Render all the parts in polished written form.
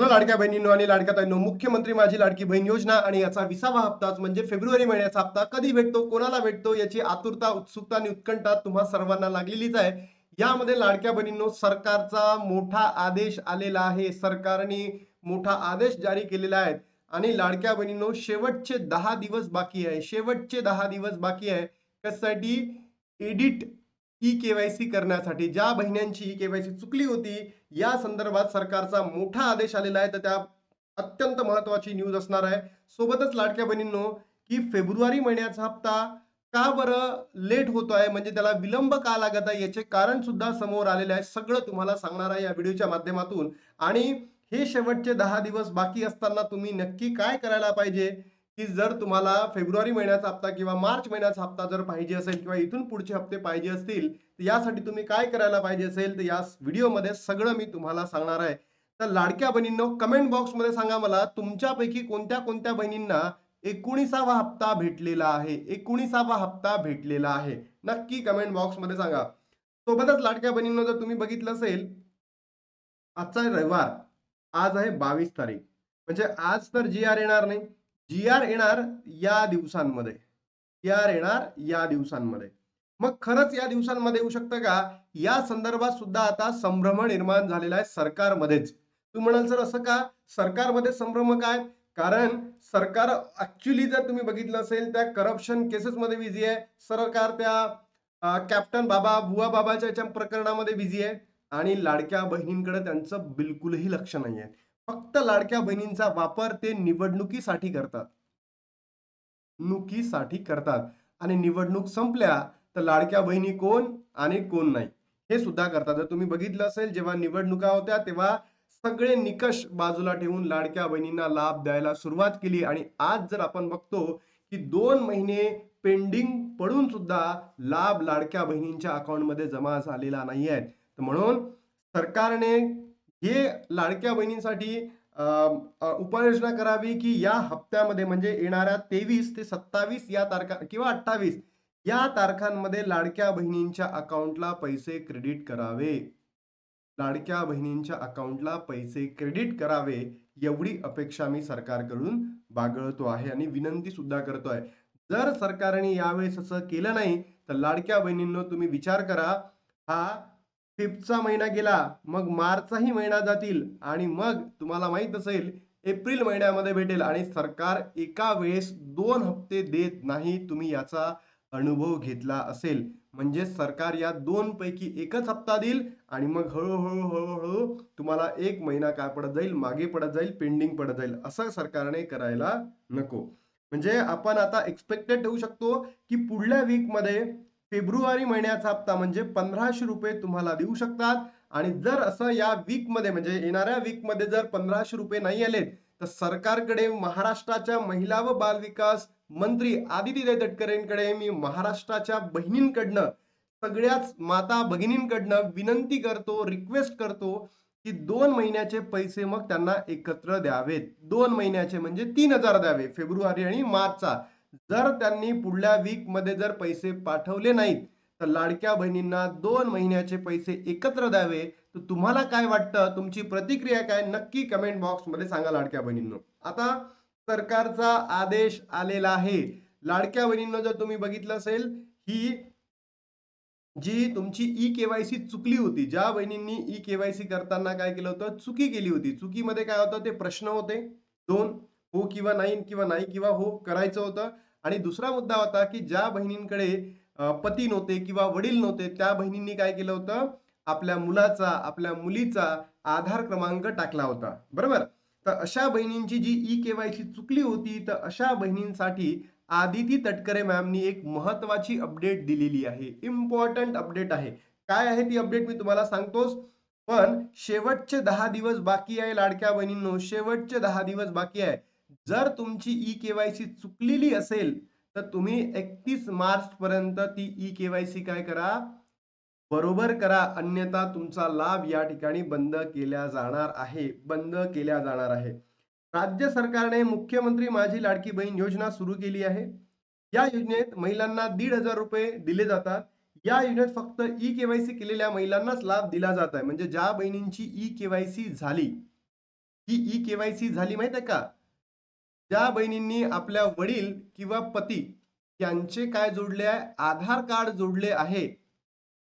Hello लाडक्या बहिणींनो आणि लाडक्या ताईंनो, मुख्यमंत्री माझी लाडकी बहीण योजना आणि याचा 20वा हप्ताच म्हणजे फेब्रुवारी महिन्याचा हप्ता कधी भेटतो, कोणाला भेटतो याची आतुरता, उत्सुकता आणि उत्कंठा तुम्हा सर्वांना लागलेलीच आहे. यामध्ये लाडक्या बहिणींनो सरकारचा मोठा आदेश आलेला आहे. सरकारने मोठा आदेश जारी केलेला आहे आणि लाडक्या बहिणींनो शेवटचे 10 दिवस बाकी आहे. शेवटचे 10 दिवस बाकी आहे. कशासाठी? एडिट ई-केवायसी करण्यासाठी. ज्या बहिण्यांची ई-केवायसी चुकली होती, या संदर्भात सरकारचा मोठा आदेश आलेला आहे. तर त्या अत्यंत महत्वाची न्यूज असणार आहे. सोबतच लाडक्या बहिणींनो, की फेब्रुवारी महिन्याचा हप्ता का बरं लेट होतो आहे, म्हणजे त्याला विलंब का लागत आहे, याचे कारण सुद्धा समोर आलेले आहे. सगळं तुम्हाला सांगणार आहे या व्हिडिओच्या माध्यमातून. आणि हे शेवटचे 10 दिवस बाकी असताना तुम्ही नक्की काय करायला पाहिजे, की जर तुम्हाला फेब्रुवारी महिन्याचा हप्ता किंवा मार्च महिन्याचा हप्ता जर पाहिजे असेल किंवा इथून पुढचे हप्ते पाहिजे असतील, तर यासाठी तुम्ही काय करायला पाहिजे असेल, तर या व्हिडिओमध्ये सगळं मी तुम्हाला सांगणार आहे. तर लाडक्या बहिणींनो, कमेंट बॉक्समध्ये सांगा मला तुमच्यापैकी कोणत्या कोणत्या बहिणींना 19वा हप्ता भेटलेला आहे. 19वा हप्ता भेटलेला आहे. नक्की कमेंट बॉक्समध्ये सांगा. सोबतच लाडक्या बहिणींनो, जर तुम्ही बघितलं असेल, आजचा आहे रविवार. आज आहे 22 तारीख. म्हणजे आज तर जी-आर येणार नाही. जी-आर येणार या दिवसांमध्ये. जी-आर येणार या दिवसांमध्ये. मग खरंच या दिवसांमध्ये येऊ शकतं का? या संदर्भात सुद्धा आता संभ्रम निर्माण झालेला आहे सरकारमध्येच. तुम्ही म्हणाल, "सर असं का?" सरकारमध्ये संभ्रम काय? कारण सरकार ॲक्चुअली जर तुम्ही बघितलं असेल, त्या करप्शन केसेसमध्ये बिझी आहे. सरकार त्या कॅप्टन बाबा, बुवा बाबाच्या याच्या प्रकरणामध्ये बिझी आहे. आणि लाडक्या बहिणींकडे त्यांचं बिलकुलही लक्ष नाहीये. फक्त लाडक्या बहिणींचा वापर ते निवडणुकीसाठी करतात. निवडणुकीसाठी करतात आणि निवडणूक संपल्या तर लाडक्या बहिणी कोण आणि कोण नाही हे सुद्धा करतात. जर तुम्ही बघितलं असेल, जेव्हा निवडणुका होत्या तेव्हा सगळे निकष बाजूला ठेवून लाडक्या बहिणींना लाभ द्यायला सुरुवात केली आणि आज जर आपण बघतो की 2 महिने पेंडिंग पडून सुद्धा लाभ लाडक्या बहिणींच्या अकाउंटमध्ये जमा झालेला नाही आहे. तर म्हणून सरकारने हे लाडक्या बहिणींसाठी उपाययोजना करावी, की या हप्त्यामध्ये म्हणजे येणाऱ्या 23 ते 27 या तारखा किंवा 28 या तारखांमध्ये लाडक्या बहिणींच्या अकाउंटला पैसे क्रेडिट करावे. लाडक्या बहिणींच्या अकाउंटला पैसे क्रेडिट करावे, एवढी अपेक्षा मी सरकारकडून बाळगतो आहे आणि विनंती सुद्धा करतोय. जर सरकारने यावेळेस असं केलं नाही, तर लाडक्या बहिणींनो तुम्ही विचार करा, हा फेब्रुवारीचा महिना गेला, मग मार्चचाही महिना जातील आणि मग तुम्हाला माहित असेल एप्रिल महिन्यामध्ये भेटेल आणि सरकार एका वेळेस 2 हप्ते देत नाही. तुम्ही याचा अनुभव घेतला असेल. म्हणजे सरकार या 2 पैकी एकच हप्ता देईल आणि मग हळू-हळू तुम्हाला 1 महिना काय पडत जाईल, मागे पडत जाईल, पेंडिंग पडत जाईल. असं सरकारने करायला नको. म्हणजे आपण आता एक्स्पेक्टेड ठेवू शकतो, की पुढल्या वीकमध्ये फेब्रुवारी महिन्याचा हप्ता म्हणजे ₹1500 तुम्हाला देऊ शकतात आणि जर असं या वीकमध्ये म्हणजे येणाऱ्या वीकमध्ये जर ₹1500 नाही आलेत, तर सरकारकडे महाराष्ट्राच्या महिला व बालविकास मंत्री आदितीताई तटकरेंकडे मी महाराष्ट्राच्या बहिणींकडनं, सगळ्याच माता भगिनींकडनं विनंती करतो, रिक्वेस्ट करतो, की 2 महिन्याचे पैसे मग त्यांना एकत्र द्यावेत. 2 महिन्याचे म्हणजे 3000 द्यावे फेब्रुवारी आणि मार्चचा. जर त्यांनी पुढल्या वीकमध्ये जर पैसे पाठवले नाहीत, तर लाडक्या बहिणींना 2 महिन्याचे पैसे एकत्र द्यावे. तर तुम्हाला काय वाटतं? तुमची प्रतिक्रिया काय? नक्की कमेंट बॉक्समध्ये सांगा लाडक्या बहिणींनो. आता सरकारचा आदेश आलेला आहे. लाडक्या बहिणींनो, जर तुम्ही बघितलं असेल, ही जी तुमची ई-केवायसी चुकली होती, ज्या बहिणींनी ई-केवायसी करताना काय केलं होतं, चुकी केली होती. चुकीमध्ये काय होतं, ते प्रश्न होते 2, हो किंवा नाही किंवा नाही किंवा हो करायचं होतं. आणि दुसरा मुद्दा होता, की ज्या बहिणींकडे पती नव्हते किंवा वडील नव्हते, त्या बहिणींनी काय केलं होतं, आपल्या मुलाचा, आपल्या मुलीचा आधार क्रमांक टाकला होता. बरोबर? तर अशा बहिणींची जी ई-केवायसी चुकली होती, तर अशा बहिणींसाठी आदिती तटकरे मॅमनी एक महत्वाची अपडेट दिलेली आहे. इम्पॉर्टंट अपडेट आहे. काय आहे ती अपडेट मी तुम्हाला सांगतोच. पण शेवटचे 10 दिवस बाकी आहे लाडक्या बहिणींनो, शेवटचे 10 दिवस बाकी आहे. जर तुमची ई-केवायसी चुकलेली असेल, तर तुम्ही 31 मार्च पर्यंत ती ई-केवायसी काय करा, बरोबर करा. अन्यथा तुमचा लाभ या ठिकाणी बंद केल्या जाणार आहे. बंद केल्या जाणार आहे. राज्य सरकारने मुख्यमंत्री माझी लाडकी बहीण योजना सुरू केली आहे. या योजनेत महिलांना ₹1,500 दिले जातात. या योजनेत फक्त ई-केवायसी केलेल्या महिलांनाच लाभ दिला जात आहे. म्हणजे ज्या बहिणींची ई-केवायसी झाली, ही ई केवायसी झाली माहित आहे का? ज्या बहिणींनी आपल्या वडील किंवा पती यांचे काय जोडले आहे, आधार कार्ड जोडले आहे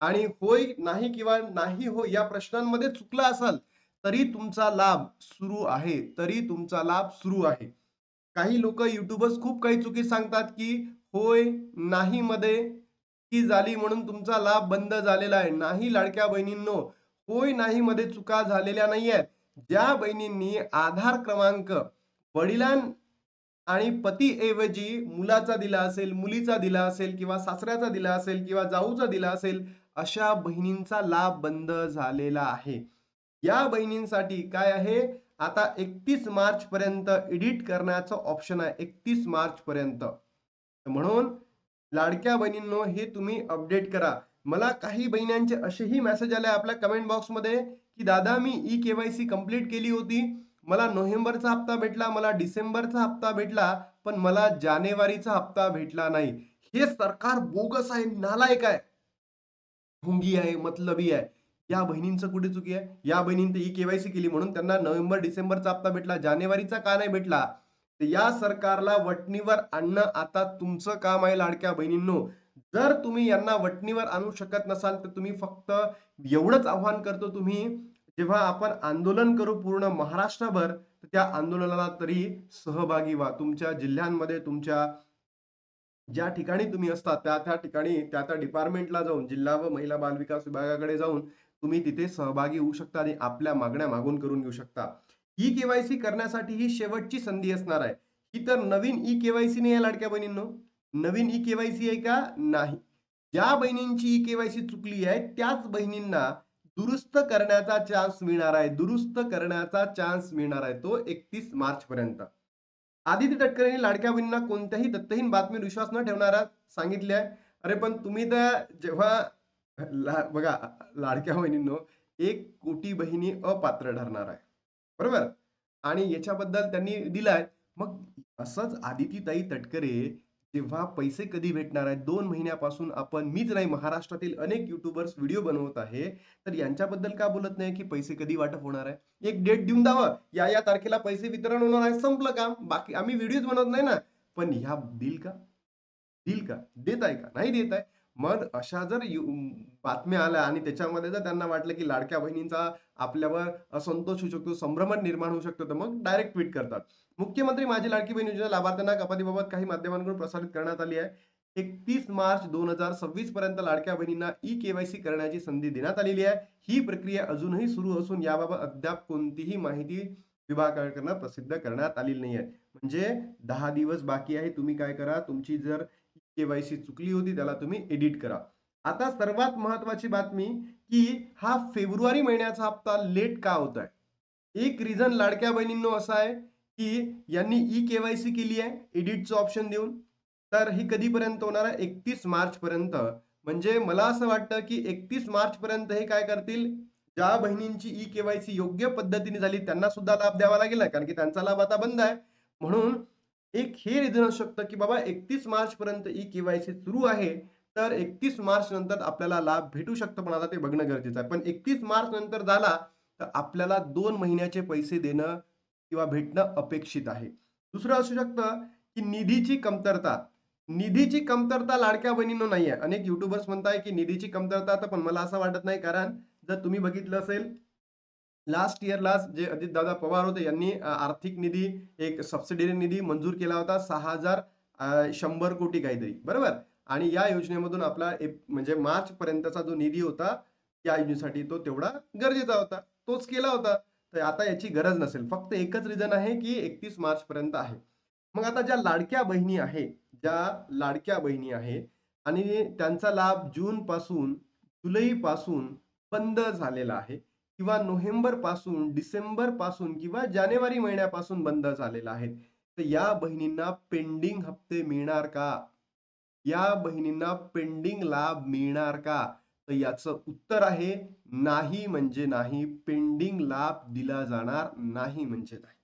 आणि होय नाही किंवा नाही हो या प्रश्नांमध्ये चुकला असाल तरी तुमचा लाभ सुरू आहे, तरी तुमचा लाभ सुरू आहे. काही लोक युट्यूबर्स खूप काही चुकी सांगतात की होय नाही मध्ये की झाली म्हणून तुमचा लाभ बंद झालेला आहे. नाही लाडक्या बहिणींनो, होय नाही मध्ये चुका झालेल्या नाही आहेत. ज्या बहिणींनी आधार क्रमांक वडिलां आणि पतीऐवजी मुलाचा दिला असेल, मुलीचा दिला असेल किंवा सासऱ्याचा दिला असेल किंवा जाऊचा दिला असेल, अशा बहिणींचा लाभ बंद झालेला आहे. या बहिणींसाठी काय आहे, आता 31 मार्च पर्यंत एडिट करण्याचं ऑप्शन आहे. 31 मार्च पर्यंत. म्हणून लाडक्या बहिणींनो हे तुम्ही अपडेट करा. मला काही बहिण्यांचे असेही मेसेज आले आपल्या कमेंट बॉक्समध्ये की दादा मी ई केवायसी कंप्लीट केली होती, मला नोव्हेंबरचा हप्ता भेटला, मला डिसेंबरचा हप्ता भेटला, पण मला जानेवारीचा हप्ता भेटला नाही. हे सरकार बोगस आहे, नालायक आहे, ढोंगी आहे, मतलबी आहे. या बहिणींचं कुठे चुकी आहे? या बहिणींनी ई केवायसी केली म्हणून त्यांना नोव्हेंबर डिसेंबरचा हप्ता भेटला, जानेवारीचा का नाही भेटला? तर या सरकारला वटणीवर आणणं आता तुमचं काम आहे लाडक्या बहिणींनो. जर तुम्ही यांना वटणीवर आणू शकत नसाल तर तुम्ही फक्त एवढंच आव्हान करतो, तुम्ही जेव्हा आपण आंदोलन करू पूर्ण महाराष्ट्रभर तर त्या आंदोलनाला तरी सहभागी व्हा. तुमच्या जिल्ह्यांमध्ये, तुमच्या ज्या ठिकाणी तुम्ही असता त्या त्या ठिकाणी त्या त्या डिपार्टमेंटला जाऊन, जिल्हा व महिला बाल विकास विभागाकडे जाऊन तुम्ही तिथे सहभागी होऊ शकता आणि आपल्या मागण्या मागून करून घेऊ शकता. ई केवायसी करण्यासाठी ही शेवटची संधी असणार आहे. ही तर नवीन ई केवायसी नाही आहे लाडक्या बहिणींनो. नवीन ई केवायसी आहे का? नाही. ज्या बहिणींची ई केवायसी चुकली आहे त्याच बहिणींना दुरुस्त करण्याचा चान्स मिळणार आहे. दुरुस्त करण्याचा चान्स मिळणार आहे तो 31 मार्च पर्यंत. आदिती तटकरेंनी लाडक्या बहिणींना कोणत्याही दत्तहीन बातमीवर विश्वास न ठेवणारा सांगितले आहे. अरे पण तुम्ही तर जेव्हा बघा लाडक्या बहिणींनो, 1 कोटी बहिणी अपात्र ठरणार आहे. बरोबर? आणि याच्याबद्दल त्यांनी दिलाय. मग असंच आदितीताई तटकरे जेव्हा पैसे कधी भेटणार आहेत, 2 महिन्यापासून आपण मीच नाही महाराष्ट्रातील अनेक युट्यूबर्स व्हिडिओ बनवत आहे. तर यांच्याबद्दल का बोलत नाही की पैसे कधी वाटप होणार आहे? एक डेट देऊन द्यावं. या तारखेला पैसे वितरण होणार आहे, संपलं काम. बाकी आम्ही व्हिडिओज बनवत नाही ना. पण ह्या दिल का? देईल का? देत आहे का? नाही देत आहे. मग अशा जर बातम्या आल्या आणि त्याच्यामध्ये जर त्यांना वाटलं की लाडक्या बहिणींचा आपल्यावर असंतोष होऊ शकतो, संभ्रमण निर्माण होऊ शकतो, तर मग डायरेक्ट ट्विट करतात. मुख्यमंत्री माझी लाडकी बहीण योजना लाभार्थ्यांना कपातीबाबत काही माध्यमांकडून प्रसारित करण्यात आली आहे. 31 मार्च 2026 पर्यंत लाडक्या बहिणींना ई केवायसी करण्याची संधी देण्यात आलेली आहे. ही प्रक्रिया अजूनही सुरू असून याबाबत अद्याप कोणतीही माहिती विभागाकडून प्रसिद्ध करण्यात आलेली नाही आहे. म्हणजे 10 दिवस बाकी आहे. तुम्ही काय करा, तुमची जर केवायसी चुकली होती त्याला तुम्ही एडिट करा. आता सर्वात महत्वाची बातमी की हा फेब्रुवारी महिन्याचा हप्ता लेट का होत आहे? एक रिझन लाडक्या बहिणींनो असा आहे की यांनी ई केवायसी केली आहे एडिटचं ऑप्शन देऊन. तर ही कधीपर्यंत होणार आहे? 31 मार्च पर्यंत. म्हणजे मला असं वाटतं की 31 मार्च पर्यंत हे काय करतील, ज्या बहिणींची ई केवायसी योग्य पद्धतीने झाली त्यांना सुद्धा लाभ द्यावा लागेल ना, कारण की त्यांचा लाभ आता बंद आहे. म्हणून एक हे रिझन असू शकतं की बाबा 31 मार्च पर्यंत ई केवायसी सुरू आहे, तर 31 मार्च नंतर आपल्याला लाभ भेटू शकतो, पण आता ते बघणं गरजेचं आहे. पण 31 मार्च नंतर झाला तर आपल्याला 2 महिन्याचे पैसे देणं किंवा भेटणं अपेक्षित आहे. दुसरं असू शकतं की निधीची कमतरता. निधीची कमतरता लाडक्या बहिणींनो नाही आहे. अनेक युट्यूबर्स म्हणताय की निधीची कमतरता, तर पण मला असं वाटत नाही. कारण जर तुम्ही बघितलं असेल लास्ट इयरला जे अजितदादा पवार होते यांनी आर्थिक निधी, एक सबसिडरी निधी मंजूर केला होता 6,100 कोटी काहीतरी, बरोबर? आणि या योजनेमधून आपला म्हणजे मार्च पर्यंतचा जो निधी होता या योजनेसाठी तो तेवढा गरजेचा होता, तोच केला होता. तर आता याची गरज नसेल. फक्त एकच रिझन आहे की 31 मार्च पर्यंत आहे. मग आता ज्या लाडक्या बहिणी आहे, ज्या लाडक्या बहिणी आहे आणि त्यांचा लाभ जून पासून जुलै पासून बंद झालेला आहे किंवा नोव्हेंबर पासून, डिसेंबर पासून किंवा जानेवारी महिन्यापासून बंद झालेला आहे. तर या बहिणींना पेंडिंग हप्ते मिळणार का? या बहिणींना पेंडिंग लाभ मिळणार का? तर याचं उत्तर आहे नाही म्हणजे नाही. पेंडिंग लाभ दिला जाणार नाही म्हणजे नाही.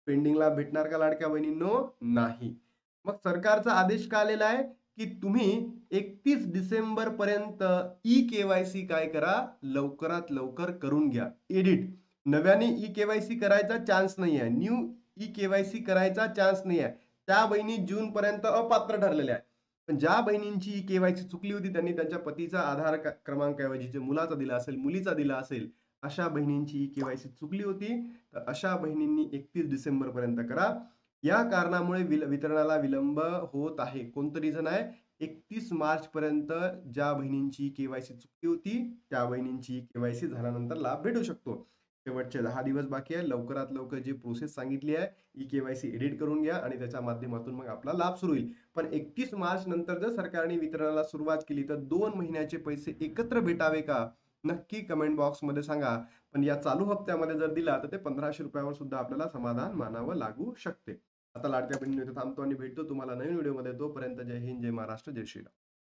पेंडिंग लाभ भेटणार का लाडक्या बहिणींनो? नाही. मग सरकारचा आदेश का आलेला आहे की तुम्ही 31 डिसेंबर पर्यंत ई केवायसी काय करा, लवकरात लवकर करून घ्या. एडिट नव्याने ई केवायसी करायचा चान्स नाही आहे. न्यू ई केवायसी करायचा चान्स नाही आहे. त्या बहिणी जून पर्यंत अपात्र ठरलेल्या आहेत. पण ज्या बहिणींची ई केवायसी चुकली होती, त्यांनी त्यांच्या पतीचा आधार क्रमांक ऐवजी जे मुलाचा दिला असेल, मुलीचा दिला असेल, अशा बहिणींची ई केवायसी चुकली होती, तर अशा बहिणींनी 31 डिसेंबर पर्यंत करा. या कारणामुळे वितरणाला विलंब होत आहे. कोणतं रिझन आहे? 31 मार्च पर्यंत ज्या बहिणींची केवायसी चुकली होती, त्या बहिणींची केवायसी झाल्यानंतर लाभ भेटू शकतो. शेवटचे 10 दिवस बाकी आहे. लवकरात लवकर जी प्रोसेस सांगितली आहे, ई केवायसी एडिट करून घ्या आणि त्याच्या माध्यमातून मग आपला लाभ सुरू होईल. पण 31 मार्च नंतर जर सरकारने वितरणाला सुरुवात केली, तर 2 महिन्याचे पैसे एकत्र भेटावे का? नक्की कमेंट बॉक्समध्ये सांगा. पण या चालू हप्त्यामध्ये जर दिला, तर ते 1500 रुपयावर सुद्धा आपल्याला समाधान मानावं लागू शकते. आता लाडक्या बहिणींनो इथे थांबतो आणि भेटतो तुम्हाला नवीन व्हिडिओमध्ये. तोपर्यंत जय हिंद, जय महाराष्ट्र, जय श्रीराम.